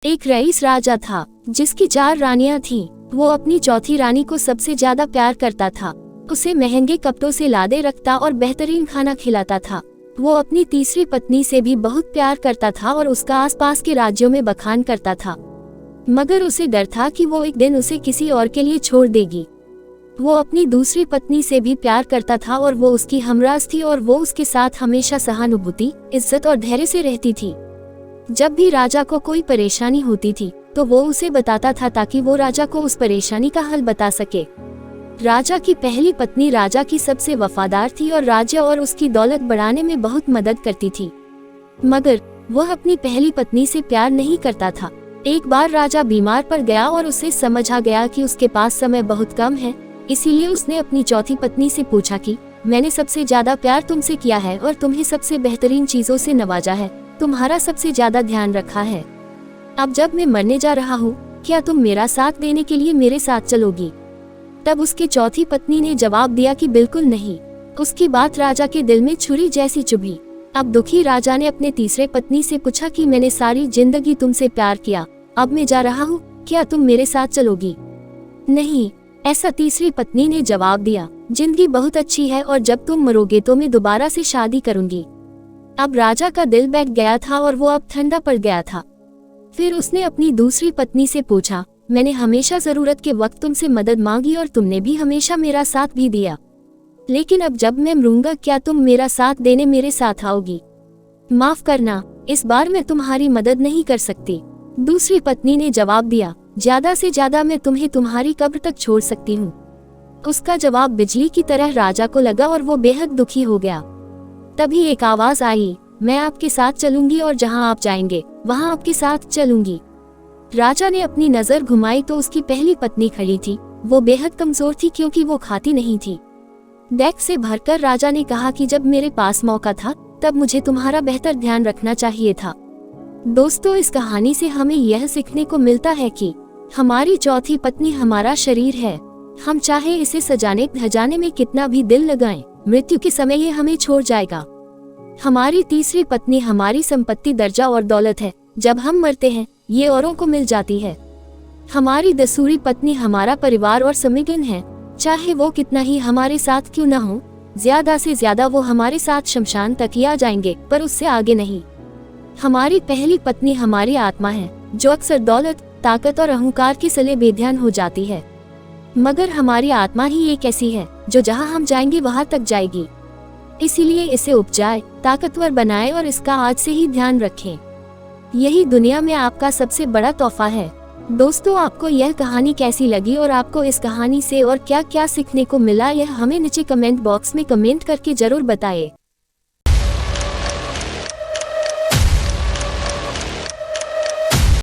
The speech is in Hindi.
एक रईस राजा था जिसकी 4 रानियां थीं। वो अपनी चौथी रानी को सबसे ज्यादा प्यार करता था। उसे महंगे कपड़ों से लादे रखता और बेहतरीन खाना खिलाता था। वो अपनी तीसरी पत्नी से भी बहुत प्यार करता था और उसका आसपास के राज्यों में बखान करता था, मगर उसे डर था कि वो एक दिन उसे किसी और के लिए छोड़ देगी। वो अपनी दूसरी पत्नी से भी प्यार करता था और वो उसकी हमराज थी और वो उसके साथ हमेशा सहानुभूति, इज्जत और धैर्य से रहती थी। जब भी राजा को कोई परेशानी होती थी तो वो उसे बताता था ताकि वो राजा को उस परेशानी का हल बता सके। राजा की पहली पत्नी राजा की सबसे वफादार थी और राज्य और उसकी दौलत बढ़ाने में बहुत मदद करती थी, मगर वह अपनी पहली पत्नी से प्यार नहीं करता था। एक बार राजा बीमार पड़ गया और उसे समझ आ गया कि उसके पास समय बहुत कम है, इसीलिए उसने अपनी चौथी पत्नी से पूछा कि मैंने सबसे ज्यादा प्यार तुमसे किया है और तुम्हें सबसे बेहतरीन चीजों से नवाजा है, तुम्हारा सबसे ज्यादा ध्यान रखा है। अब जब मैं मरने जा रहा हूँ, क्या तुम मेरा साथ देने के लिए मेरे साथ चलोगी? तब उसकी चौथी पत्नी ने जवाब दिया कि बिल्कुल नहीं। उसकी बात राजा के दिल में छुरी जैसी चुभी। अब दुखी राजा ने अपने तीसरे पत्नी से पूछा कि मैंने सारी जिंदगी तुमसे प्यार किया, अब मैं जा रहा हूँ, क्या तुम मेरे साथ चलोगी? नहीं, ऐसा तीसरी पत्नी ने जवाब दिया। जिंदगी बहुत अच्छी है और जब तुम मरोगे तो मैं दोबारा से शादी करूंगी। अब राजा का दिल बैठ गया था और वो अब ठंडा पड़ गया था। फिर उसने अपनी दूसरी पत्नी से पूछा, मैंने हमेशा जरूरत के वक्त तुमसे मदद मांगी और तुमने भी हमेशा मेरा साथ भी दिया, लेकिन अब जब मैं मरूंगा क्या तुम मेरा साथ देने मेरे साथ आओगी? माफ करना, इस बार मैं तुम्हारी मदद नहीं कर सकती। दूसरी पत्नी ने जवाब दिया, ज्यादा से ज्यादा मैं तुम्हें तुम्हारी कब्र तक छोड़ सकती हूँ। उसका जवाब बिजली की तरह राजा को लगा और वो बेहद दुखी हो गया। तभी एक आवाज आई, मैं आपके साथ चलूंगी और जहां आप जाएंगे वहां आपके साथ चलूंगी। राजा ने अपनी नजर घुमाई तो उसकी पहली पत्नी खड़ी थी। वो बेहद कमजोर थी क्योंकि वो खाती नहीं थी। डेक से भरकर राजा ने कहा कि जब मेरे पास मौका था तब मुझे तुम्हारा बेहतर ध्यान रखना चाहिए था। दोस्तों, इस कहानी से हमें यह सीखने को मिलता है कि हमारी चौथी पत्नी हमारा शरीर है। हम चाहे इसे सजाने धजाने में कितना भी दिल लगाएं, मृत्यु के समय ये हमें छोड़ जाएगा। हमारी तीसरी पत्नी हमारी संपत्ति, दर्जा और दौलत है। जब हम मरते हैं ये औरों को मिल जाती है। हमारी दसूरी पत्नी हमारा परिवार और समीकरण है, चाहे वो कितना ही हमारे साथ क्यों न हो। ज्यादा से ज्यादा वो हमारे साथ शमशान तक ही आ जाएंगे, पर उससे आगे नहीं। हमारी पहली पत्नी हमारी आत्मा है, जो अक्सर दौलत, ताकत और अहंकार के सले बेध्यान हो जाती है, मगर हमारी आत्मा ही एक ऐसी है जो जहां हम जाएंगे वहां तक जाएगी। इसीलिए इसे उपजाए, ताकतवर बनाए और इसका आज से ही ध्यान रखें। यही दुनिया में आपका सबसे बड़ा तोहफा है। दोस्तों, आपको यह कहानी कैसी लगी और आपको इस कहानी से और क्या क्या सीखने को मिला, यह हमें नीचे कमेंट बॉक्स में कमेंट करके जरूर बताएं।